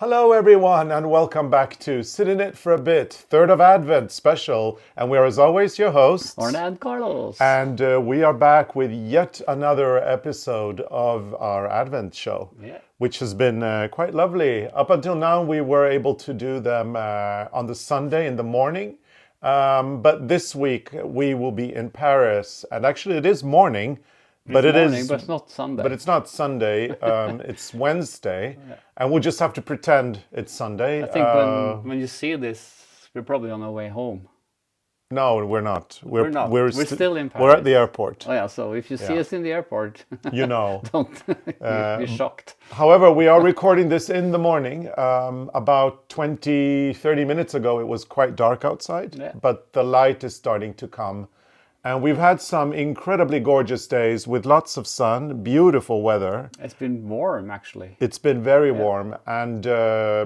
Hello everyone and welcome back to Sit in It for a Bit, 3rd of Advent special. And we are as always your hosts. Arne and Carlos. And we are back with yet another episode of our Advent show, which has been quite lovely. Up until now we were able to do them on the Sunday in the morning. But this week we will be in Paris, and actually it is morning. But it's not Sunday. But it's not Sunday. It's Wednesday, and we'll just have to pretend it's Sunday. I think when you see this, we're probably on our way home. No, we're not. We're not. We're still in Paris. We're at the airport. Oh yeah. So if you see us in the airport, you know, don't be shocked. However, we are recording this in the morning. About 20, 30 minutes ago, it was quite dark outside, but the light is starting to come. And we've had some incredibly gorgeous days with lots of sun, beautiful weather. It's been warm, actually. It's been very warm, and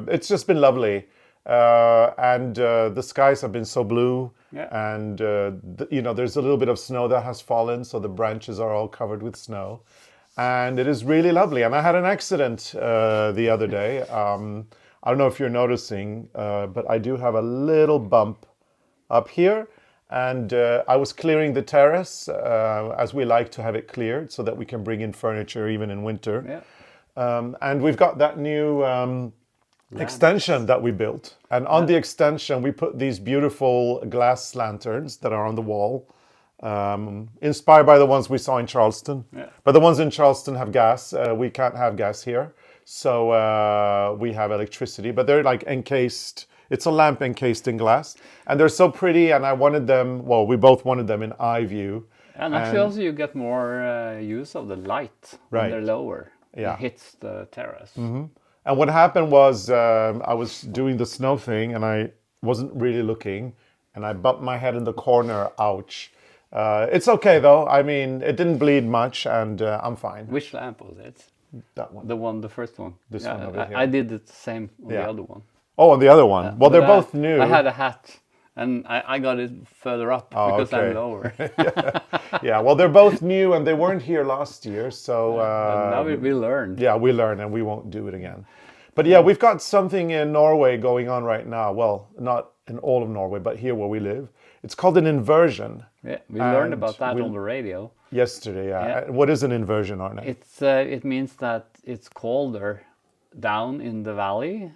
it's just been lovely. The skies have been so blue, and there's a little bit of snow that has fallen, so the branches are all covered with snow. And it is really lovely. And I had an accident the other day. I don't know if you're noticing, but I do have a little bump up here. And I was clearing the terrace, as we like to have it cleared, so that we can bring in furniture even in winter. And we've got that new extension that we built. And on the extension, we put these beautiful glass lanterns that are on the wall, inspired by the ones we saw in Charleston. But the ones in Charleston have gas. We can't have gas here. So we have electricity, but they're like encased. It's a lamp encased in glass, and they're so pretty, and I wanted them, well, we both wanted them in eye view. And actually also you get more use of the light when they're lower. It hits the terrace. Mm-hmm. And what happened was I was doing the snow thing, and I wasn't really looking, and I bumped my head in the corner, ouch. It's okay though, I mean, it didn't bleed much, and I'm fine. Which lamp was it? That one. The first one. This one over here. I did the same on the other one. Oh, on the other one. Well, they're both new. I had a hat, and I got it further up because I'm lower. Well, they're both new, and they weren't here last year, so... now we learned. Yeah, we learned, and we won't do it again. But yeah, we've got something in Norway going on right now. Well, not in all of Norway, but here where we live. It's called an inversion. Yeah, we learned about that on the radio. Yesterday, What is an inversion, Arne? It means that it's colder down in the valley,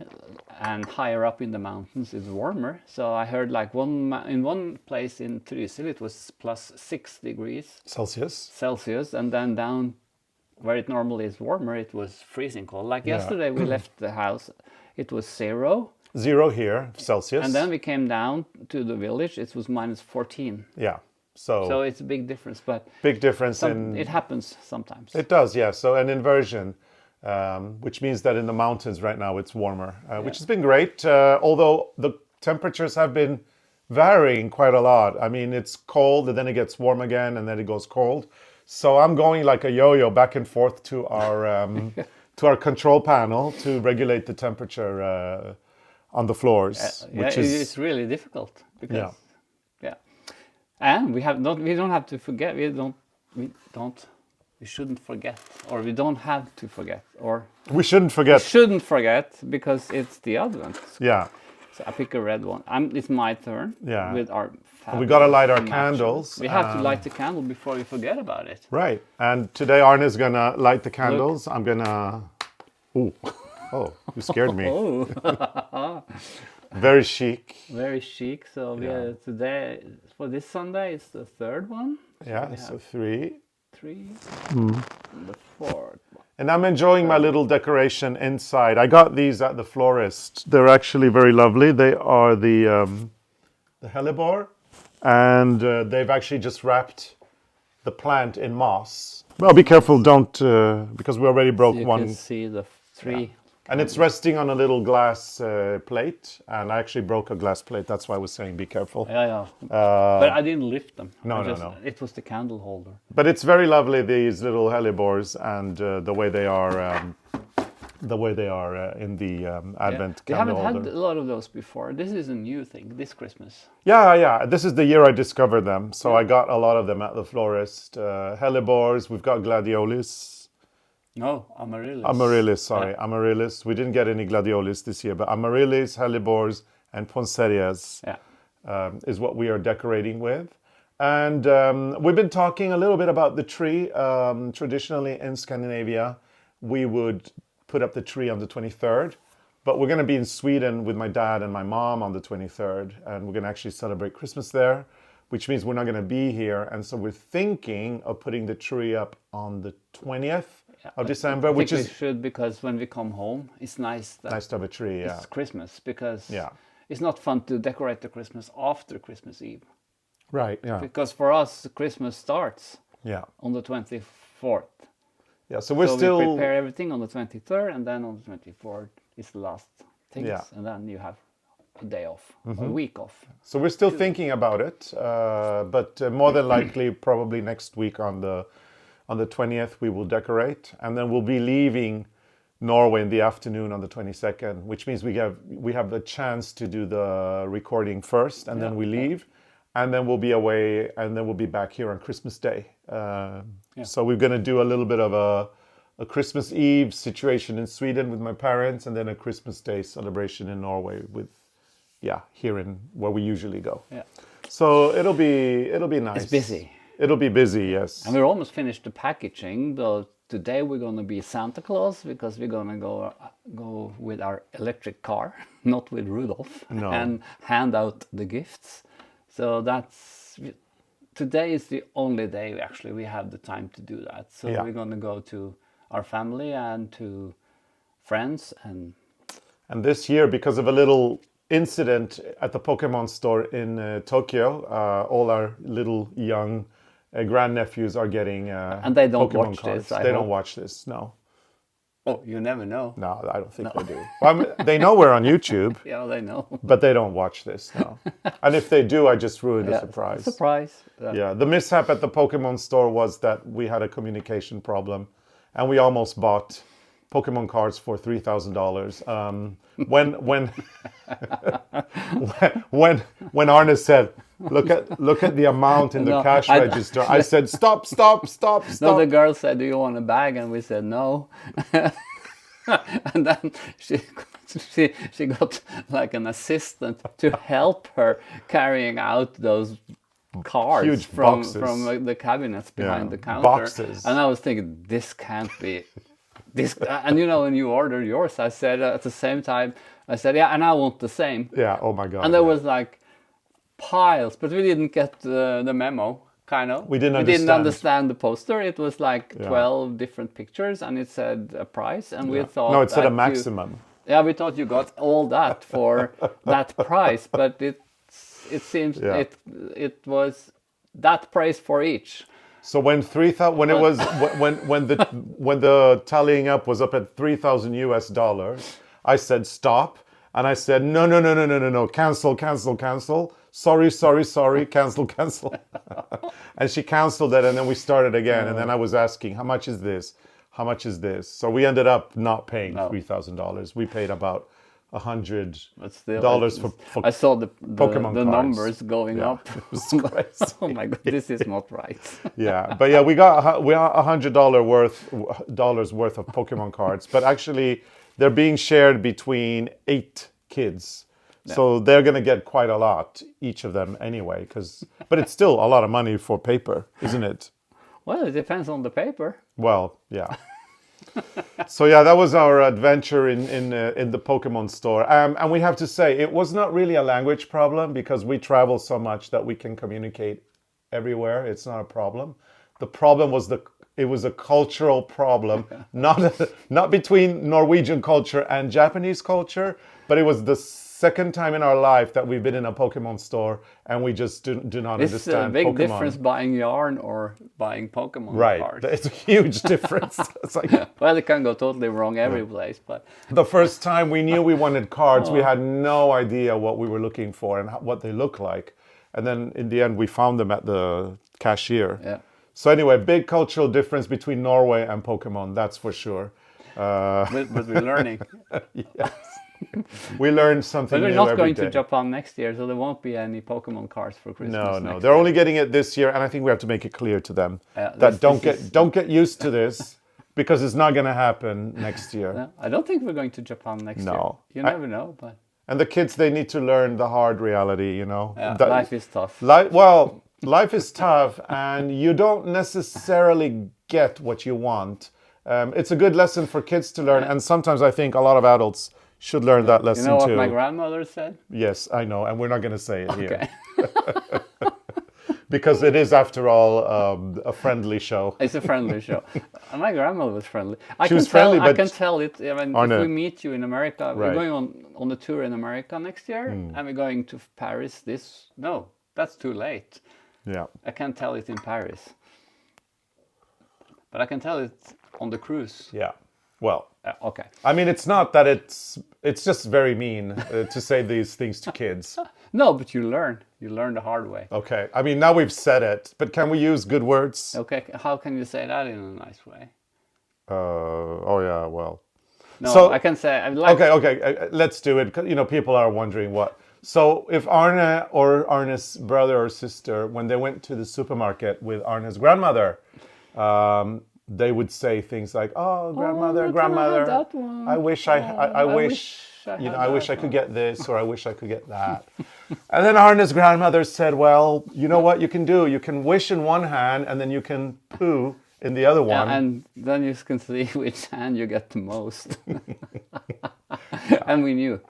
and higher up in the mountains it's warmer. So I heard like in one place in Trysil it was plus 6 degrees Celsius, and then down where it normally is warmer it was freezing cold. Like yesterday we left the house, it was 0 here, Celsius. And then we came down to the village, it was minus 14. Yeah. So it's a big difference, but big difference it happens sometimes. It does, yeah. So an inversion, which means that in the mountains right now it's warmer, which has been great. Although the temperatures have been varying quite a lot. I mean, it's cold and then it gets warm again and then it goes cold. So I'm going like a yo-yo back and forth to our control panel to regulate the temperature on the floors, which is it's really difficult because and we don't have to forget, we shouldn't forget, or we don't have to forget, or we shouldn't forget because it's the Advent. Yeah. So I pick a red one. It's my turn. Yeah. With our we got to light our candles. We have to light the candle before we forget about it. Right. And today Arne is gonna light the candles. Look. I'm gonna. Ooh. Oh, you scared me. Very chic. Very chic. So today, for this Sunday, it's the third one. Yeah, so three. And the fourth one. And I'm enjoying my little decoration inside. I got these at the florist. They're actually very lovely. They are the hellebore, and they've actually just wrapped the plant in moss. Well, be careful, don't, because we already broke one. You can see the three. Yeah. And it's resting on a little glass plate, and I actually broke a glass plate. That's why I was saying be careful. But I didn't lift them. No. It was the candle holder. But it's very lovely, these little hellebores, and the way they are in the Advent candle holder. We haven't had a lot of those before. This is a new thing, this Christmas. Yeah. This is the year I discovered them. So I got a lot of them at the florist. Hellebores, we've got gladiolis. No, Amaryllis. Amaryllis, sorry. Amaryllis. We didn't get any gladiolis this year, but Amaryllis, hellebores, and poinsettias is what we are decorating with. And we've been talking a little bit about the tree. Traditionally in Scandinavia, we would put up the tree on the 23rd, but we're going to be in Sweden with my dad and my mom on the 23rd, and we're going to actually celebrate Christmas there, which means we're not going to be here. And so we're thinking of putting the tree up on the 20th of December, which we is should, because when we come home, it's nice that nice to have a tree. Yeah, it's Christmas, because yeah, it's not fun to decorate the Christmas after Christmas Eve. right. Yeah, Because for us, Christmas starts yeah, on the 24th. yeah. So we're So still we prepare everything on the 23rd, and then on the 24th is the last things, Yeah. and then you have a day off, a week off. So we're still thinking about it, but more than likely, probably next week on the 20th, we will decorate, and then we'll be leaving Norway in the afternoon on the 22nd, which means we have a chance to do the recording first, and then we leave, and then we'll be away, and then we'll be back here on Christmas Day. So we're going to do a little bit of a Christmas Eve situation in Sweden with my parents, and then a Christmas Day celebration in Norway with. Yeah, here in where we usually go. Yeah. So it'll be nice. It's busy. It'll be busy, yes. And we're almost finished the packaging, but today we're going to be Santa Claus, because we're going to go with our electric car, not with Rudolph, and hand out the gifts. So today is the only day we have the time to do that. So we're going to go to our family and to friends, and this year, because of a little incident at the Pokémon store in Tokyo, all our little young grandnephews are getting and they don't Pokemon watch cards. this. They don't watch this. No. Oh, you never know. No, I don't think they do. Well, I mean, they know we're on YouTube. Yeah, they know. But they don't watch this. No. And if they do, I just ruined the surprise. Surprise. Yeah, the mishap at the Pokemon store was that we had a communication problem, and we almost bought Pokemon cards for $3,000. When Arne said, "Look at the amount in the cash register," I said, "Stop! No, the girl said, "Do you want a bag?" And we said no. And then she got like an assistant to help her carrying out those cards Huge from the cabinets behind the counter. Boxes. And I was thinking, this can't be this. And when you ordered yours, I said at the same time, I said, yeah, and I want the same. Yeah. Oh my God. And there was like piles, but we didn't get the memo. Kind of. We didn't understand the poster. It was like 12 different pictures, and it said a price, and we thought no, it said a maximum. We thought you got all that for that price, but it seems it was that price for each. So when it was when the tallying up was up at $3,000, I said stop, and I said no, cancel. Sorry, cancel. And she canceled it, and then we started again, and then I was asking, how much is this? So we ended up not paying $3,000. We paid about $100 for I saw the Pokemon cards. numbers going up. It was crazy. Oh my God, this is not right. Yeah, but yeah, we got $100 worth of Pokemon cards, but actually they're being shared between 8 kids. So they're going to get quite a lot, each of them anyway, but it's still a lot of money for paper, isn't it? Well, it depends on the paper. Well, yeah. So yeah, that was our adventure in the Pokemon store. And we have to say, it was not really a language problem, because we travel so much that we can communicate everywhere. It's not a problem. The problem was it was a cultural problem, not between Norwegian culture and Japanese culture, but it was the second time in our life that we've been in a Pokemon store and we just do not understand Pokemon. It's a big difference buying yarn or buying Pokemon cards. Right, it's a huge difference. It's like, well, it can go totally wrong every place, but the first time we knew we wanted cards, we had no idea what we were looking for and what they look like. And then in the end, we found them at the cashier. Yeah. So anyway, big cultural difference between Norway and Pokemon, that's for sure. But we're learning. Yes. We learn something new every day. But we're not going to Japan next year, so there won't be any Pokemon cards for Christmas. No. They're only getting it this year, and I think we have to make it clear to them that don't get used to this. because it's not going to happen next year. No, I don't think we're going to Japan next year. No. You never know, but And the kids, they need to learn the hard reality, life is tough. Life is tough, and you don't necessarily get what you want. It's a good lesson for kids to learn, and sometimes I think a lot of adults should learn that lesson You know what too. my grandmother said? Yes, I know, and we're not going to say it here. Okay. Because it is, after all, a friendly show. It's a friendly show. My grandmother was friendly. She was friendly, I but can tell it. I mean, Arne. if we meet you in America, we're Right. going on a tour in America next year, and we're going to Paris. No, that's too late. Yeah. I can't tell it in Paris, but I can tell it on the cruise. Yeah. Well, Okay. I mean, it's not that it's just very mean to say these things to kids. No, but you learn. You learn the hard way. Okay. I mean, now we've said it, but can we use good words? Okay. How can you say that in a nice way? Oh yeah, well. No, So- I can say. I like. Okay, let's do it. 'Cause, people are wondering what. So if Arne or Arne's brother or sister, when they went to the supermarket with Arne's grandmother, they would say things like, "Oh, grandmother, can I have grandmother, that one? I wish I wish, I had I wish that I could get this, or I wish I could get that." And then Arne's grandmother said, "Well, you know what you can do? You can wish in one hand, and then you can poo in the other one." And then you can see which hand you get the most. And we knew.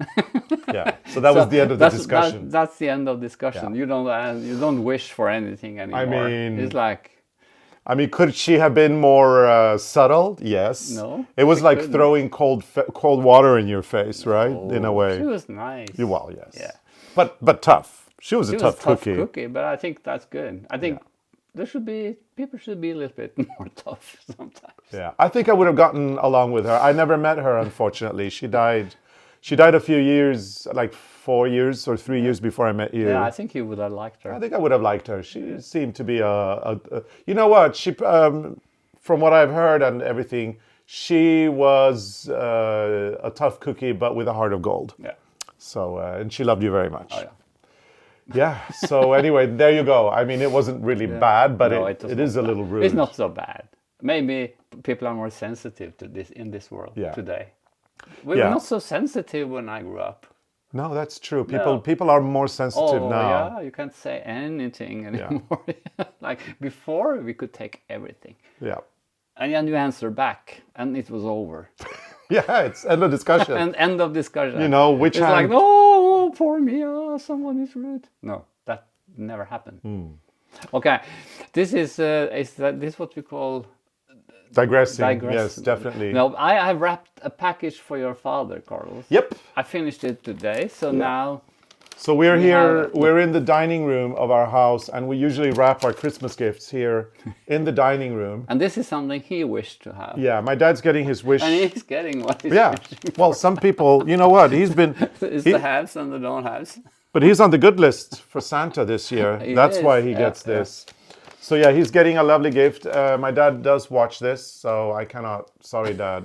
Yeah. So that was the end of the discussion. That's the end of discussion. Yeah. You don't wish for anything anymore. mean- It's like, I mean, could she have been more subtle? Yes. No, It was she like couldn't. throwing cold water in your face, right? In a way. she was nice. Well, yes. Yeah. But tough. She was She a was tough tough cookie. cookie, but I think that's good. I think people should be a little bit more tough sometimes. Yeah. I think I would have gotten along with her. I never met her, unfortunately. She died. She died a few years, like 4 years or 3 years before I met you. Yeah, I think you would have liked her. I think I would have liked her. She seemed to be you know what? She, from what I've heard and everything, she was a tough cookie, but with a heart of gold. Yeah. So, and she loved you very much. Oh, yeah. Yeah. So anyway, there you go. I mean, it wasn't really bad, but No, it was is not a bad. little rude. It's not so bad. Maybe people are more sensitive to this in this world Yeah. today. We Yeah. were not so sensitive when I grew up. No, that's true. No. People are more sensitive Oh now. yeah, you can't say anything anymore. Like before, we could take everything, Yeah. and then you answer back, and it was over. Yeah, it's end of discussion. And end of discussion. You know, which it's hand- like, oh, poor me, someone is rude. No, that never happened. Hmm. Okay, this is this what we call Digressing. Yes, definitely. No, I have wrapped a package for your father, Carlos. Yep. I finished it today, so now So we're here, have- we're in the dining room of our house, and we usually wrap our Christmas gifts here in the dining room. and this is something he wished to have, Yeah, my dad's getting his wish. and he's getting what he's Yeah. wishing. Well, some people, you know what? He's been, It's he- the haves and the don't haves. but he's on the good list for Santa this year. He That's is, why he yeah, gets yeah. this. So yeah, he's getting a lovely gift. My dad does watch this, so I cannot. Sorry, Dad.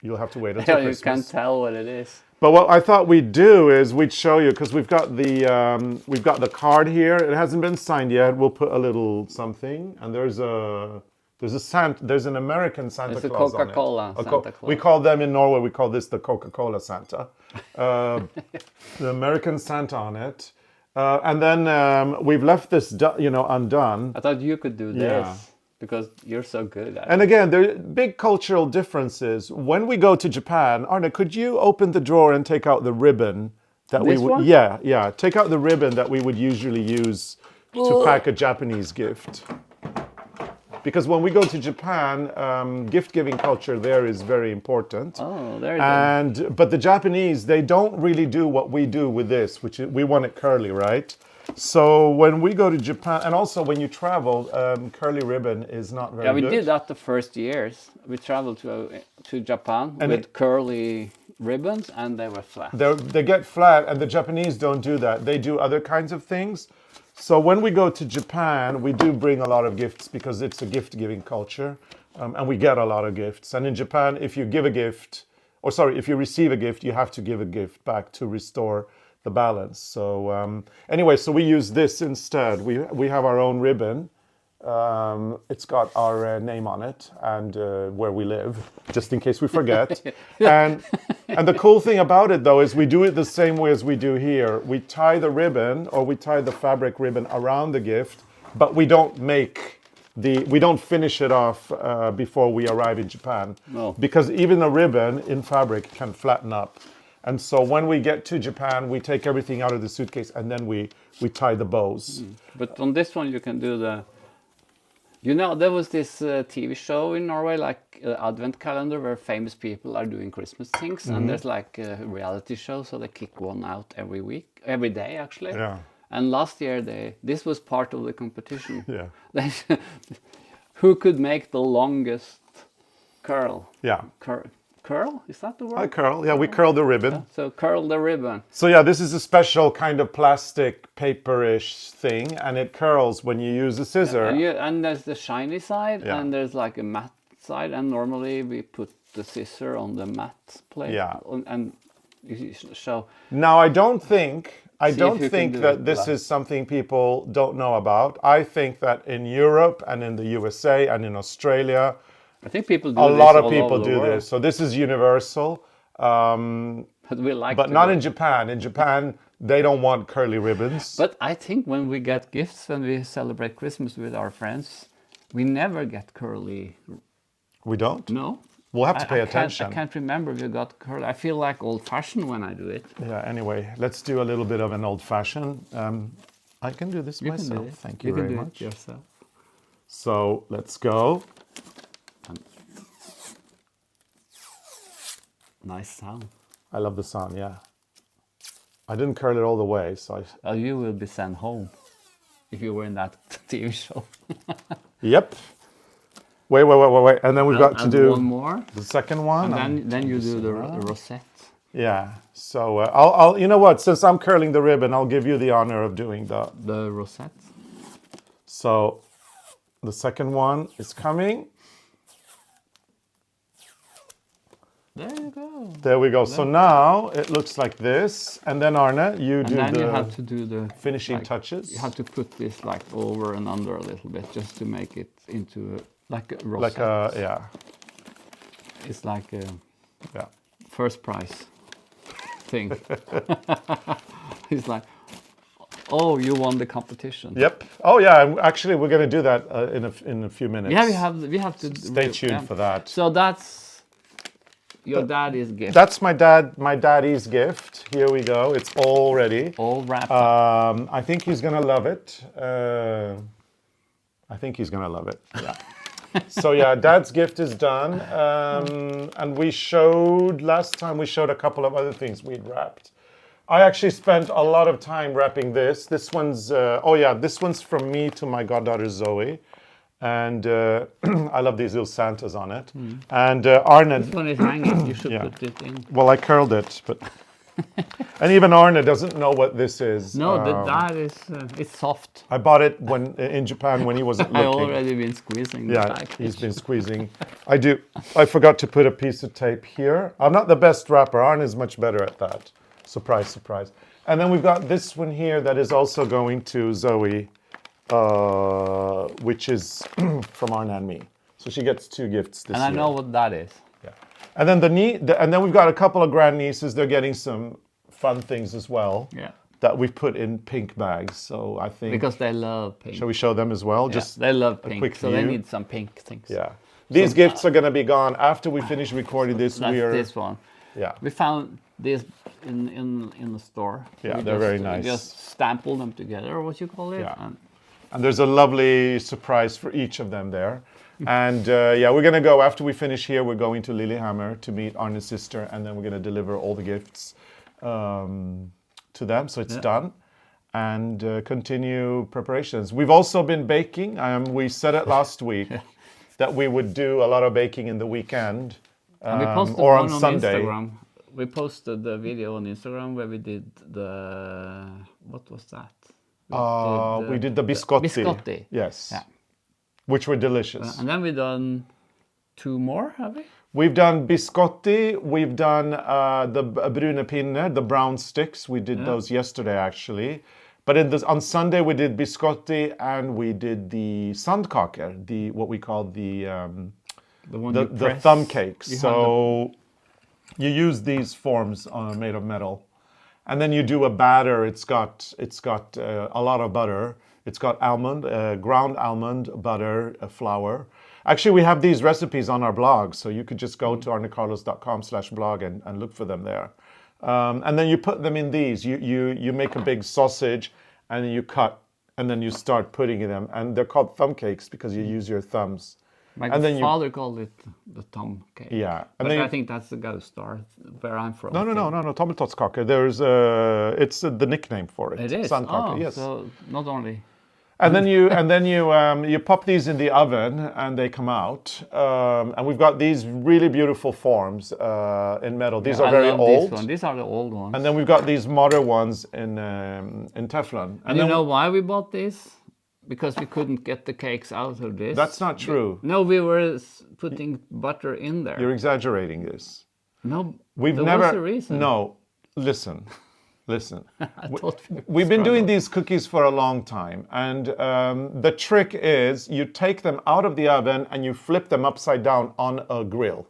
You'll have to wait until You Christmas. can't tell what it is. But what I thought we'd do is we'd show you, because we've got the card here. It hasn't been signed yet. We'll put a little something, and there's an American Santa It's a Claus on it. Coca-Cola Santa Claus. We call them in Norway. We call this the Coca-Cola Santa. The American Santa on it, and then we've left this undone. I thought you could do this Yeah. because you're so good at it. And again, there are big cultural differences. When we go to Japan, Arne, could you open the drawer and take out the ribbon that we This would? one? Yeah. Take out the ribbon that we would usually use to pack a Japanese gift. Because when we go to Japan, gift-giving culture there is very important. Oh, there you go. But the Japanese, they don't really do what we do with this, which is, we want it curly, right? So when we go to Japan, and also when you travel, curly ribbon is not very Yeah, we good. did that the first years. We traveled to Japan with curly ribbons, and they were flat. They get flat, and the Japanese don't do that. They do other kinds of things. So when we go to Japan, we do bring a lot of gifts because it's a gift-giving culture, and we get a lot of gifts. And in Japan, if you give a gift, if you receive a gift, you have to give a gift back to restore the balance. So anyway, so we use this instead. We have our own ribbon, It's got our name on it and where we live, just in case we forget. and the cool thing about it, though, is we do it the same way as we do here. We tie the ribbon, or we tie the fabric ribbon around the gift, but we don't we don't finish it off before we arrive in Japan. No. Because even a ribbon in fabric can flatten up. And so when we get to Japan, we take everything out of the suitcase and then we tie the bows. But on this one, you can do the. You know, there was this TV show in Norway, like Advent Calendar, where famous people are doing Christmas things, and there's like a reality show, so they kick one out every day actually. Yeah. And last year, this was part of the competition. Yeah. Who could make the longest curl? Yeah. Curl? Is that the word? I curl. Yeah, we curl the ribbon. So curl the ribbon. So yeah, this is a special kind of plastic paperish thing, and it curls when you use a scissor. And there's the shiny side, Yeah. and there's like a matte side, and normally we put the scissor on the matte plate. Yeah. And you show. Now I don't think you can do that it this black. is something people don't know about. I think that in Europe and in the USA and in Australia, I think people do a this lot of all people over the do world. this. So this is universal. But we like But to not do in it. Japan. In Japan, they don't want curly ribbons. But I think when we get gifts, when we celebrate Christmas with our friends, we never get curly. We don't. No. We'll have to pay I attention. can't remember if we got curly. I feel like old-fashioned when I do it. Yeah. Anyway, let's do a little bit of an old-fashioned. I can do this You myself. can do it. Thank you very can do much. it yourself. So let's go. Nice sound. I love the sound. Yeah. I didn't curl it all the way, so You will be sent home if you were in that TV show. Yep. Wait. And then we've got to And do one more, the second one. and then you do the rosette. Yeah. So I'll you know what? Since I'm curling the ribbon, I'll give you the honor of doing The rosette. So the second one is coming. There you go. There we go. So now it looks like this, and then Arne, you And do then you the have to do the finishing touches. You have to put this like over and under a little bit just to make it into like a rosette. Like a yeah. It's like a Yeah. first prize thing. It's like, oh, you won the competition. Yep. Oh yeah. And actually, we're going to do that in a few minutes. Yeah, we have to Stay tuned for that. So that's your daddy's gift. That's my daddy's gift. Here we go. It's all ready. All wrapped up. I think he's gonna love it. I think he's gonna love it. Yeah. So yeah, Dad's gift is done. And last time we showed a couple of other things we'd wrapped. I actually spent a lot of time wrapping this. This one's this one's from me to my goddaughter Zoe. And I love these little Santas on it. And Arne. This one is hanging. You should Yeah. put it in. Well, I curled it, but and even Arne doesn't know what this is. No, that is it's soft. I bought it when in Japan when he wasn't I looking. already been squeezing the Yeah, package. he's been squeezing. I forgot to put a piece of tape here. I'm not the best wrapper. Arne is much better at that. Surprise, surprise. And then we've got this one here that is also going to Zoe, which is from Arne and me. So she gets 2 gifts this And year. I know what that is. Yeah. And then and then we've got a couple of grandnieces. They're getting some fun things as well. Yeah. That we've put in pink bags. So I think. Because they love pink. Shall we show them as well? Yeah, Just they love a pink, quick so they view. need some pink things. Yeah. These gifts are going to be gone after we finish recording this. That's this one. Yeah. We found this in the store. Yeah, We they're very we nice. just stamped them together, or what you call it. Yeah. And there's a lovely surprise for each of them there. And we're going to go, after we finish here, we're going to Lillehammer to meet Arne's sister, and then we're going to deliver all the gifts to them. So it's done. And continue preparations. We've also been baking. We said it last week that we would do a lot of baking in the weekend And we posted or one on Sunday. Instagram. We posted the video on Instagram where we did what was that? We did the biscotti. Biscotti. Yes. Yeah. Which were delicious. And then we done 2 more, have we? We've done biscotti. We've done the brune pinne, the brown sticks. We did those yesterday, actually. But on Sunday we did biscotti and we did the sandkaker, what we call the one you the press. thumb cakes. You have So you use these forms made of metal, and then you do a batter. It's got a lot of butter. It's got ground almond butter, flour. Actually, we have these recipes on our blog, so you could just go to arnecarlos.com/blog and look for them there. And then you put them in these. You make a big sausage, and then you cut, and then you start putting them. And they're called thumb cakes because you use your thumbs. My father called it the thumb cake. Yeah, and but I think that's the Ghost Star where I'm from. No, tommeltotskake. There's it's the nickname for it. It is. Sandkake, yes. So not only. And then you pop these in the oven and they come out. And we've got these really beautiful forms in metal. These are very old. These are the old ones. And then we've got these modern ones in Teflon. And you know why we bought these? Because we couldn't get the cakes out of this. That's not true. We were putting butter in there. You're exaggerating this. No, there was a reason. No, listen. We've been doing these cookies for a long time, and the trick is you take them out of the oven and you flip them upside down on a grill.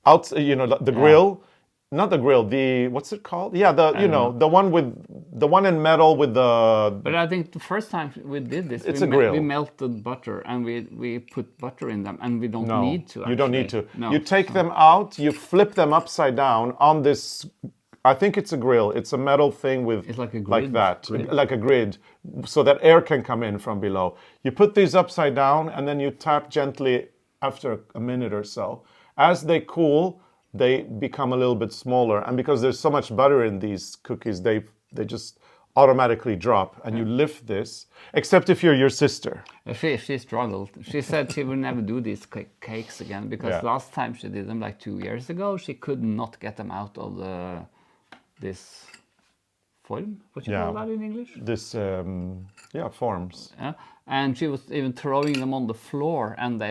Grill, not the grill. What's it called? Yeah, the one in metal with the. But I think the first time we did this, it's a grill. We melted butter and we put butter in them, and we don't need to. You don't need to. No. You take them out, you flip them upside down on this. I think it's a grill. It's a metal thing with it's like a grid, like that, like a grid, so that air can come in from below. You put these upside down and then you tap gently after a minute or so. As they cool, they become a little bit smaller, and because there's so much butter in these cookies, they just automatically drop. And you lift this, except if you're your sister. She struggled. She said she would never do these cakes again because last time she did them like 2 years ago, she could not get them out of this form. What you call that in English? This forms. Yeah, and she was even throwing them on the floor, and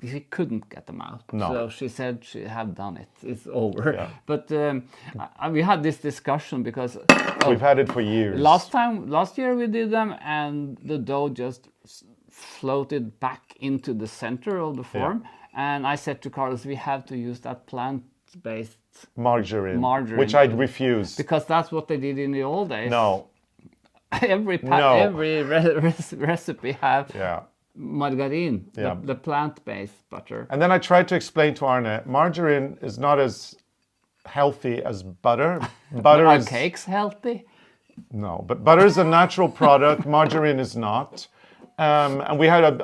she couldn't get them out. No. So she said she had done it. It's over. Yeah. But we had this discussion because we've had it for years. Last year we did them, and the dough just floated back into the center of the form. Yeah. And I said to Carlos, we have to use that plant-based margarine, which I'd refuse because that's what they did in the old days. No. Every recipe have. Yeah. Margarine, the plant-based butter. And then I tried to explain to Arne, margarine is not as healthy as butter. Are cakes healthy? No, but butter is a natural product. Margarine is not. And we had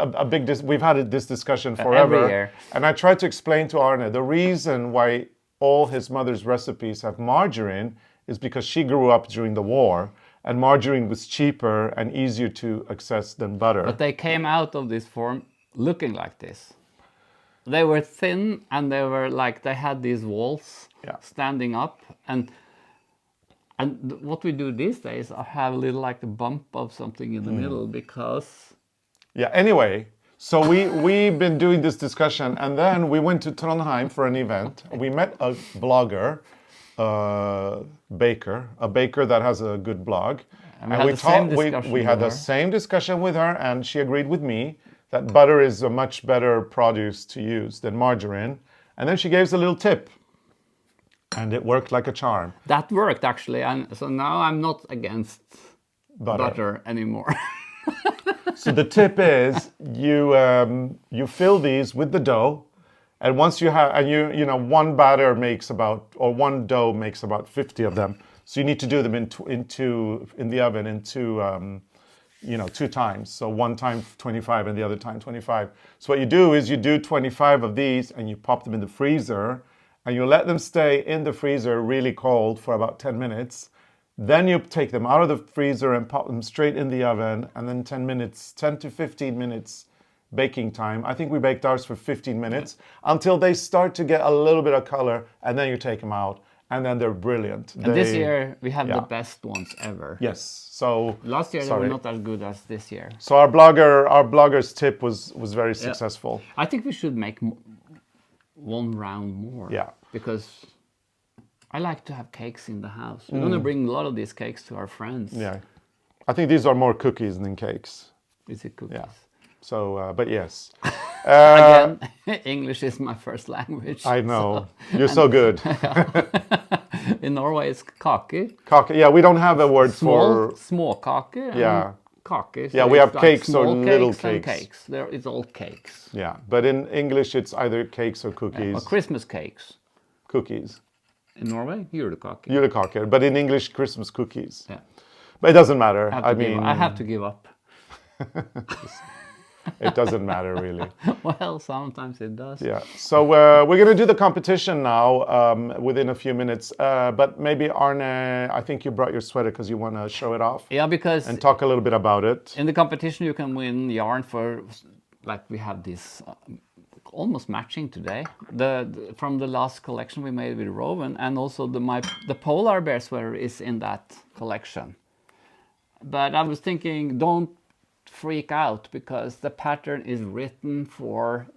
we've had this discussion forever. Every year. And I tried to explain to Arne the reason why all his mother's recipes have margarine is because she grew up during the war. And margarine was cheaper and easier to access than butter. But they came out of this form looking like this. They were thin and they had these walls standing up. And what we do these days are have a little like the bump of something in the middle because... Yeah, anyway, so we've been doing this discussion, and then we went to Trondheim for an event. We met a blogger, a baker that has a good blog, and we had the same discussion with her, and she agreed with me that butter is a much better produce to use than margarine. And then she gave us a little tip, and it worked like a charm. That worked actually, and so now I'm not against butter anymore. So the tip is you fill these with the dough. And once you have, and one batter makes one dough makes about 50 of them. So you need to do them in the oven in two times. So one time 25 and the other time 25. So what you do is you do 25 of these and you pop them in the freezer, and you let them stay in the freezer really cold for about 10 minutes. Then you take them out of the freezer and pop them straight in the oven, and then 10 to 15 minutes baking time. I think we baked ours for 15 minutes until they start to get a little bit of color, and then you take them out, and then they're brilliant. And this year we have the best ones ever. Yes. So last year they were not as good as this year. So our blogger's tip was very successful. I think we should make one round more. Yeah. Because I like to have cakes in the house. We're gonna bring a lot of these cakes to our friends. Yeah. I think these are more cookies than cakes. Is it cookies? Yeah. So, but yes. Again, English is my first language. I know. You're so good. In Norway, it's kake. Kake. Yeah, we don't have a word for... Småkake. Yeah. Kake. So Yeah, we have like cakes or small little cakes. And cakes. cakes. There, it's all cakes. Yeah, but in English, it's either cakes or cookies. Or Christmas cakes. Cookies. In Norway, julekake. Julekake. But in English, Christmas cookies. Yeah. But it doesn't matter. I have to give up. It doesn't matter, really. Well, sometimes it does. Yeah. So we're going to do the competition now within a few minutes. But maybe, Arne, I think you brought your sweater because you want to show it off. Yeah, because... And talk a little bit about it. In the competition, you can win yarn for... Like, we have this... almost matching today. From the last collection we made with Rowan, and also the polar bear sweater is in that collection. But I was thinking, don't freak out, because the pattern is written for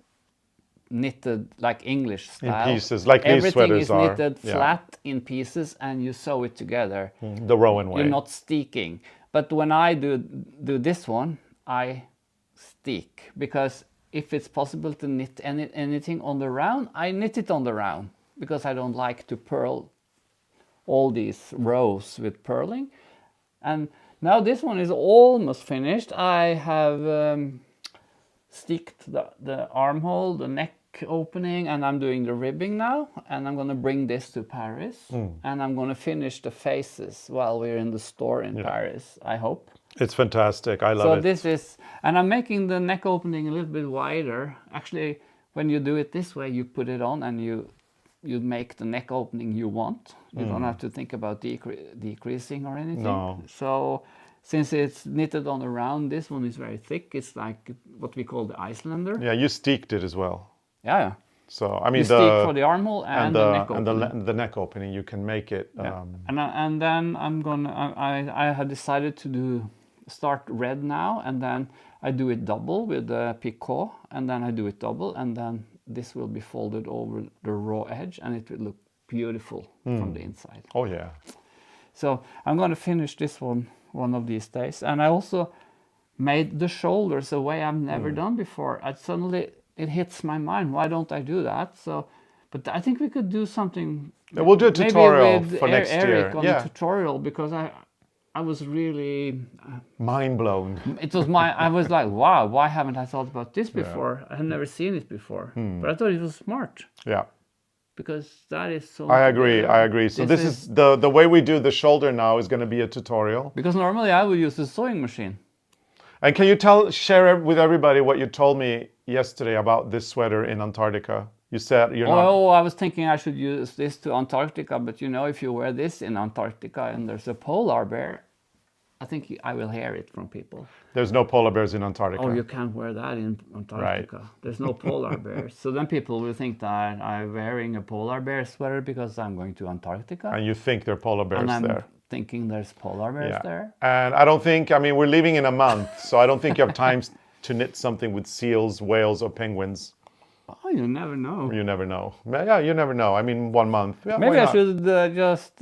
knitted like English style. In pieces, like these sweaters are. Everything is knitted flat in pieces, and you sew it together. The Rowan way. You're not steeking. But when I do this one, I steek, because if it's possible to knit anything on the round, I knit it on the round, because I don't like to purl all these rows with purling. And now this one is almost finished. I have sticked the armhole, the neck opening, and I'm doing the ribbing now. And I'm going to bring this to Paris. And I'm going to finish the faces while we're in the store in Paris, I hope. It's fantastic. I love it. So this is, and I'm making the neck opening a little bit wider. Actually, when you do it this way, you put it on and you make the neck opening you want. You don't have to think about decreasing or anything. No. So since it's knitted on the round, this one is very thick. It's like what we call the Icelander. Yeah, you steeked it as well. Yeah. So I mean, You steek for the armhole and the neck opening. And the neck opening, you can make it. Yeah. And then I'm gonna. I had decided to start red now, and then I do it double with the picot, and then I do it double, and then this will be folded over the raw edge, and it will look beautiful from the inside. Oh yeah. So I'm going to finish this one of these days, and I also made the shoulders a way I've never done before. It hits my mind. Why don't I do that? So, but I think we could do something. Yeah, we'll do a tutorial maybe with for next Eric year. on a tutorial, because I was really mind blown. I was like, wow, why haven't I thought about this before? I had never seen it before. But I thought it was smart. Yeah. Because that is so... I agree. So this is the way we do the shoulder now is going to be a tutorial. Because normally I would use a sewing machine. And can you share with everybody what you told me yesterday about this sweater in Antarctica? You said you're not... Oh, I was thinking I should use this to Antarctica, but you know, if you wear this in Antarctica and there's a polar bear, I think I will hear it from people. There's no polar bears in Antarctica. Oh, you can't wear that in Antarctica. Right. There's no polar bears. So then people will think that I'm wearing a polar bear sweater because I'm going to Antarctica. And you think there are polar bears there. And I'm thinking there's polar bears there. And I don't think, we're leaving in a month, so I don't think you have time to knit something with seals, whales, or penguins. Oh, you never know. You never know. Yeah, you never know. 1 month. Yeah, maybe I should just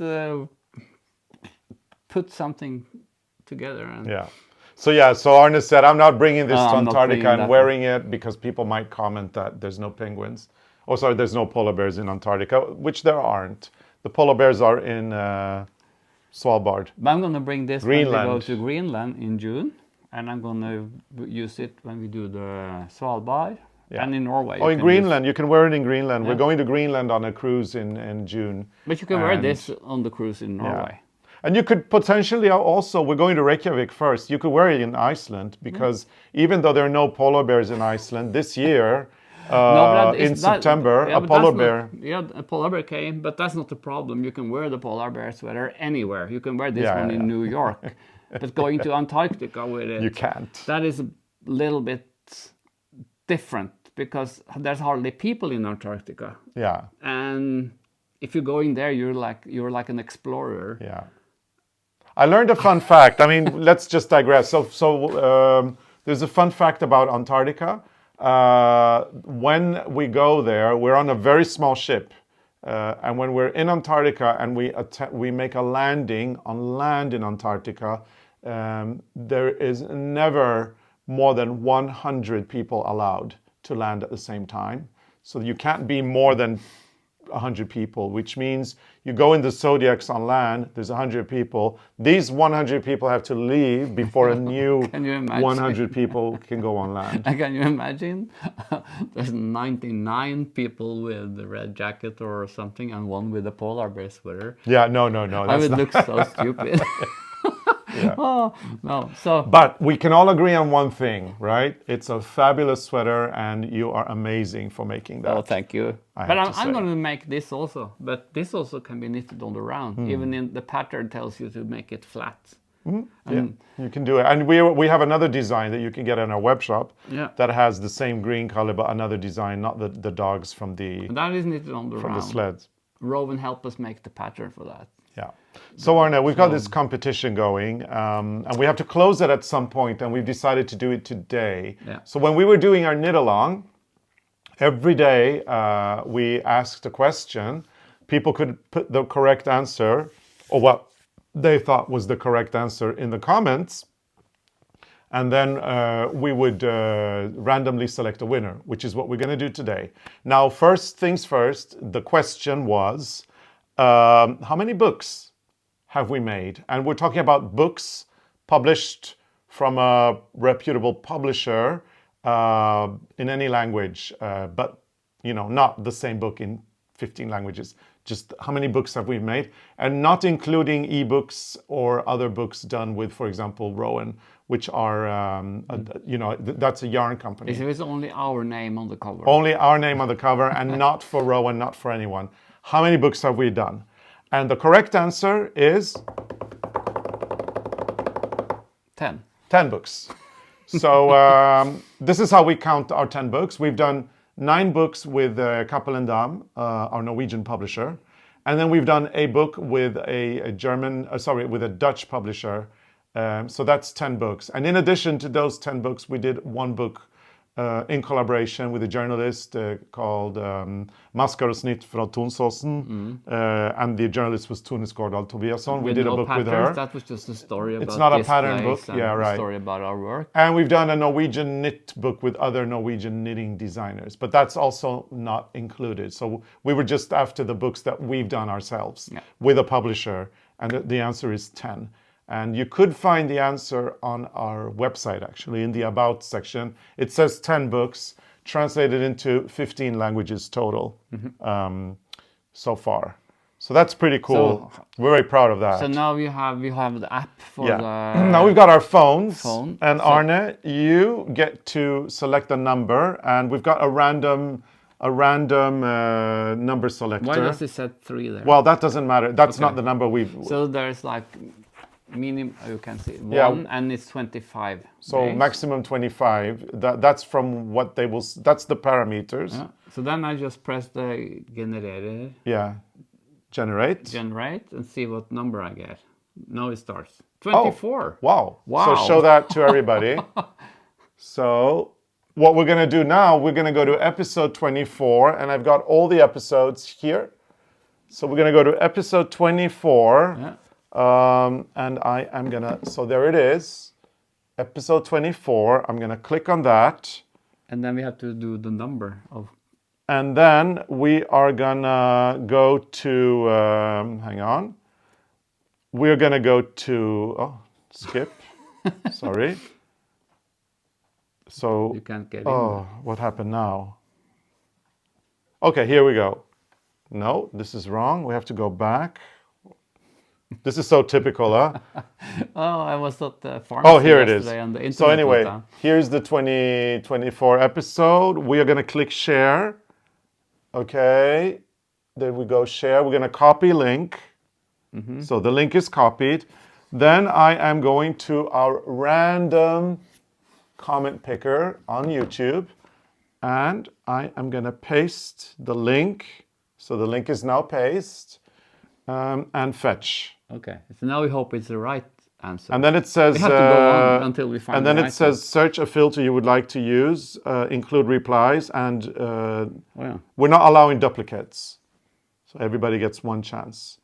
put something together. So Arne said, I'm not bringing this to Antarctica and wearing it because people might comment that there's no penguins. Oh, sorry, there's no polar bears in Antarctica, which there aren't. The polar bears are in Svalbard. But I'm going to bring this when we go to Greenland in June, and I'm going to use it when we do the Svalbard. Yeah. And in Norway. Oh, in Greenland. You can wear it in Greenland. Yeah. We're going to Greenland on a cruise in June. But you can wear this on the cruise in Norway. Yeah. And you could potentially also, we're going to Reykjavik first, you could wear it in Iceland, because even though there are no polar bears in Iceland, this year, September, a polar bear... a polar bear came, but that's not the problem. You can wear the polar bear sweater anywhere. You can wear this one in New York. But going to Antarctica with it... You can't. That is a little bit different, because there's hardly people in Antarctica. Yeah. And if you're going there, you're like an explorer. Yeah. I learned a fun fact. Let's just digress. So there's a fun fact about Antarctica. When we go there, we're on a very small ship. And when we're in Antarctica and we make a landing on land in Antarctica, there is never more than 100 people allowed to land at the same time. So you can't be more than 100 people, which means you go in the Zodiacs on land, there's 100 people. These 100 people have to leave before a new 100 people can go on land. Can you imagine? There's 99 people with the red jacket or something and one with a polar bear sweater. Yeah, no. I would look so stupid. Yeah. Oh, no. So, but we can all agree on one thing, right? It's a fabulous sweater and you are amazing for making that. oh, thank you. But I'm going to make this also. But this also can be knitted on the round. Even in the pattern tells you to make it flat. Yeah, you can do it. And we have another design that you can get in our web shop that has the same green color, but another design, not the dogs from the... And that is knitted on the round. From the sleds. Rowan helped us make the pattern for that. Yeah. So Arne, we've got this competition going, and we have to close it at some point, and we've decided to do it today. Yeah. So when we were doing our Knitalong, every day we asked a question. People could put the correct answer, or what they thought was the correct answer, in the comments. And then we would randomly select a winner, which is what we're going to do today. Now, first things first, the question was, how many books have we made? And we're talking about books published from a reputable publisher in any language, but not the same book in 15 languages. Just how many books have we made, and not including ebooks or other books done with, for example, Rowan, which are, that's a yarn company. It is only our name on the cover. Only our name on the cover, and not for Rowan, not for anyone. How many books have we done? And the correct answer is 10. 10 books. So this is how we count our 10 books. We've done 9 books with Cappelen Damm, our Norwegian publisher. And then we've done a book with with a Dutch publisher. So that's 10 books. And in addition to those 10 books, we did 1 book in collaboration with a journalist called Maskar og snitt fra Tonsåsen. And the journalist was Tone Skårdal Tobiasson. We did a book with her. That was just a story about It's not a this pattern place book. Yeah, right. A story about our work. And we've done a Norwegian knit book with other Norwegian knitting designers, but that's also not included. So we were just after the books that we've done ourselves with a publisher, and the answer is 10. And you could find the answer on our website, actually, in the About section. It says 10 books, translated into 15 languages total so far. So that's pretty cool. So, we're very proud of that. So now we have the app for the... Now we've got our phones. And Arne, you get to select a number, and we've got a random number selector. Why does it set 3 there? Well, that doesn't matter. That's not the number we've... So there's like... minimum, you can see 1 and it's 25. So days. Maximum 25. That's from what they will. That's the parameters. Yeah. So then I just press the generate. Yeah, generate and see what number I get. Now it starts 24. Oh, wow! So show that to everybody. So what we're gonna do now? We're gonna go to episode 24, and I've got all the episodes here. So we're gonna go to episode 24. Yeah. And I am gonna, so there it is, episode 24. I'm gonna click on that. And then we have to do the number of. And then we are gonna go to, hang on. We're gonna go to, skip, sorry. So, you can't get in. Oh, what happened now? Okay, here we go. No, this is wrong. We have to go back. This is so typical, huh? I was at the pharmacy. Oh, here it is. And the so anyway, here's the 2024 episode. We are going to click share. Okay. There we go, share. We're going to copy link. So the link is copied. Then I am going to our random comment picker on YouTube. And I am going to paste the link. So the link is now pasted. And fetch. Okay, so now we hope it's the right answer. And then it says, we have to go on until we find. And then it says, search a filter you would like to use, include replies, and we're not allowing duplicates. So everybody gets one chance.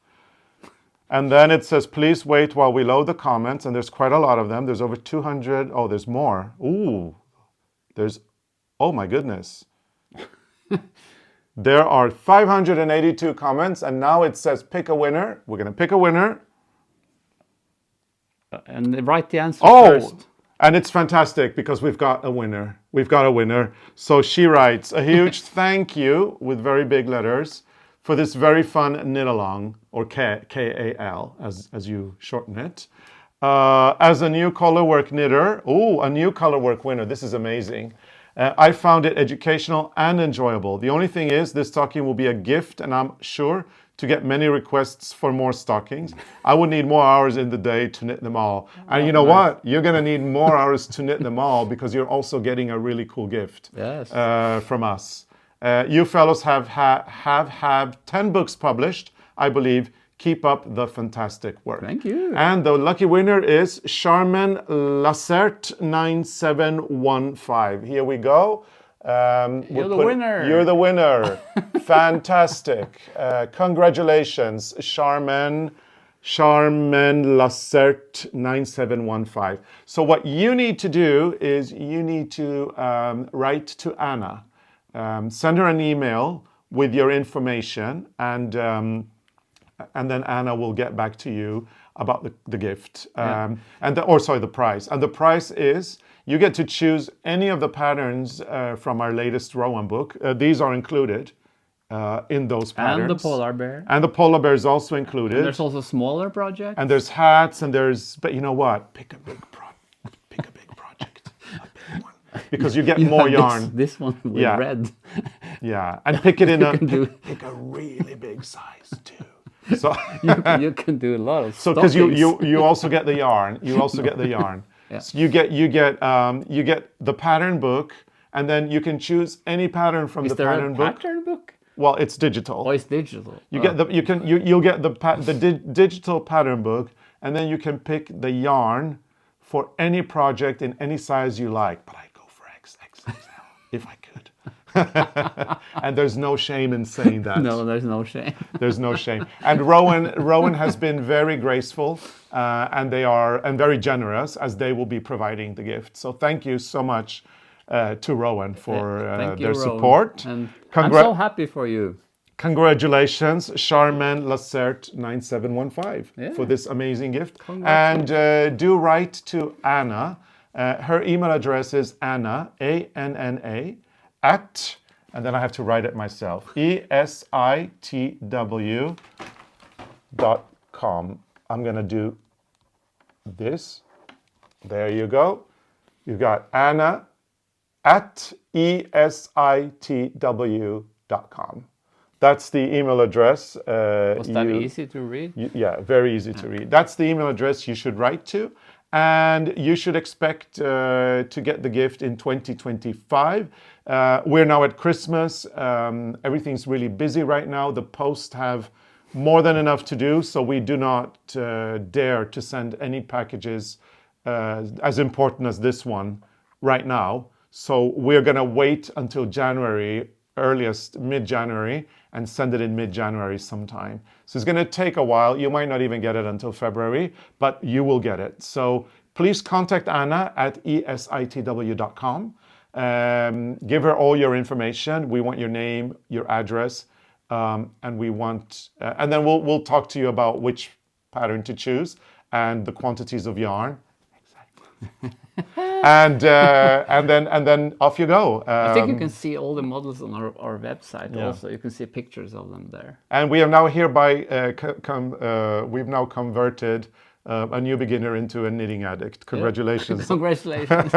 And then it says, please wait while we load the comments. And there's quite a lot of them. There's over 200. Oh, there's more. Ooh, oh my goodness. There are 582 comments. And now it says, pick a winner. We're going to pick a winner. And write the answer first. And it's fantastic because we've got a winner. We've got a winner. So she writes, a huge thank you with very big letters for this very fun Knitalong, or K-A-L, as you shorten it. As a new colorwork knitter, a new colorwork winner, this is amazing. I found it educational and enjoyable. The only thing is, this stocking will be a gift, and I'm sure to get many requests for more stockings. I would need more hours in the day to knit them all. And you know what? You're going to need more hours to knit them all because you're also getting a really cool gift from us. You fellows have had 10 books published, I believe. Keep up the fantastic work. Thank you. And the lucky winner is Charmaine Lacerte 9715. Here we go. You're the winner. You're the winner. Fantastic. Congratulations, Charmaine Lacerte 9715. So what you need to do is you need to write to Anna. Send her an email with your information, and then Anna will get back to you about the gift, the price. And the price is, you get to choose any of the patterns from our latest Rowan book. These are included in those patterns. And the polar bear. And the polar bear is also included. And there's also smaller projects. And there's hats, but you know what? Pick a big project, a big one. Because you get more yarn. This one with red. Yeah, and pick it in pick a really big size too. So you can do a lot of. So because you also get the yarn. You also get the yarn. Yeah. So you get the pattern book, and then you can choose any pattern from the pattern book. Is there a pattern book? Well, it's digital. Oh, it's digital. You'll get the digital pattern book, and then you can pick the yarn for any project in any size you like. But I go for XXL if I could. And there's no shame in saying that. No, there's no shame. There's no shame. And Rowan has been very graceful and very generous, as they will be providing the gift. So thank you so much to Rowan for their support. And I'm so happy for you. Congratulations, Charmaine Lacerte 9715 for this amazing gift. And do write to Anna. Her email address is Anna, A-N-N-A, and then I have to write it myself, ESITW.com. I'm going to do this. There you go. You've got Anna at ESITW.com. That's the email address. Was that easy to read? Very easy to read. That's the email address you should write to. And you should expect to get the gift in 2025. We're now at Christmas. Everything's really busy right now. The posts have more than enough to do, so we do not dare to send any packages as important as this one right now. So we're going to wait until January, earliest mid-January, and send it in mid-January sometime. So it's going to take a while. You might not even get it until February, but you will get it. So please contact Anna at esitw.com. Give her all your information. We want your name, your address, and then we'll talk to you about which pattern to choose and the quantities of yarn. Exactly. and then off you go. I think you can see all the models on our website also. You can see pictures of them there. And we have now hereby we've now converted a new beginner into a knitting addict. Congratulations. Congratulations.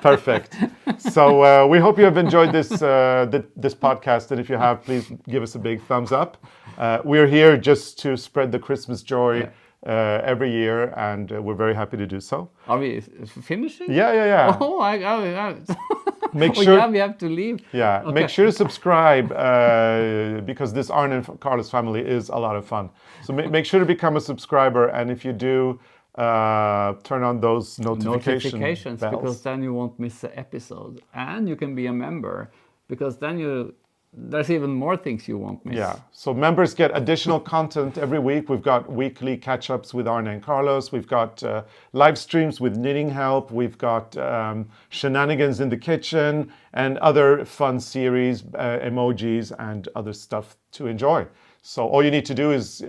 Perfect. So we hope you have enjoyed this podcast, and if you have, please give us a big thumbs up. We're here just to spread the Christmas joy every year, and we're very happy to do so. Are we finishing? Yeah. Oh, Make sure we have to leave. Yeah, okay. Make sure to subscribe because this ARNE and Carlos family is a lot of fun. So make sure to become a subscriber, and if you do, turn on those notifications bells. Because then you won't miss an episode, and you can be a member because then you there's even more things you won't miss. Yeah, so members get additional content every week. We've got weekly catch-ups with Arne and Carlos. We've got live streams with knitting help. We've got shenanigans in the kitchen and other fun series, emojis and other stuff to enjoy. So all you need to do is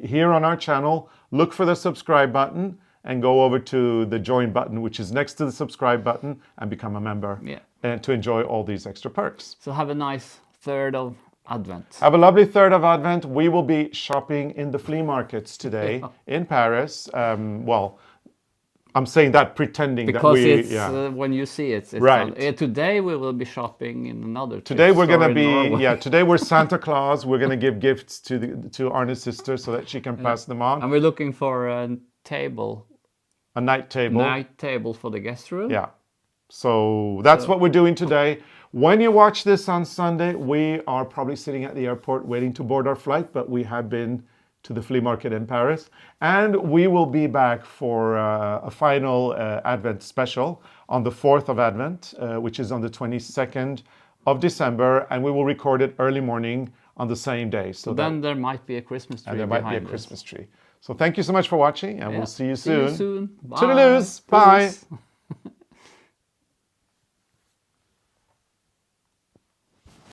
here on our channel, look for the subscribe button and go over to the join button, which is next to the subscribe button, and become a member and to enjoy all these extra perks. So have a nice 3rd of Advent. Have a lovely 3rd of Advent. We will be shopping in the flea markets today in Paris. Well, I'm saying that pretending because that we... it's when you see it. It's right. Today we will be shopping in another Today we're going to be... Norway. Yeah, today we're Santa Claus. We're going to give gifts to Arne's sister so that she can pass them on. And we're looking for a table. A night table. Night table for the guest room. Yeah. So that's what we're doing today. When you watch this on Sunday, we are probably sitting at the airport waiting to board our flight, but we have been to the flea market in Paris. And we will be back for a final Advent special on the 4th of Advent, which is on the 22nd of December. And we will record it early morning on the same day. So then there might be a Christmas tree. And there might be a Christmas tree. So thank you so much for watching, and we'll see you soon. See you soon. Bye. Toodaloos. Bye.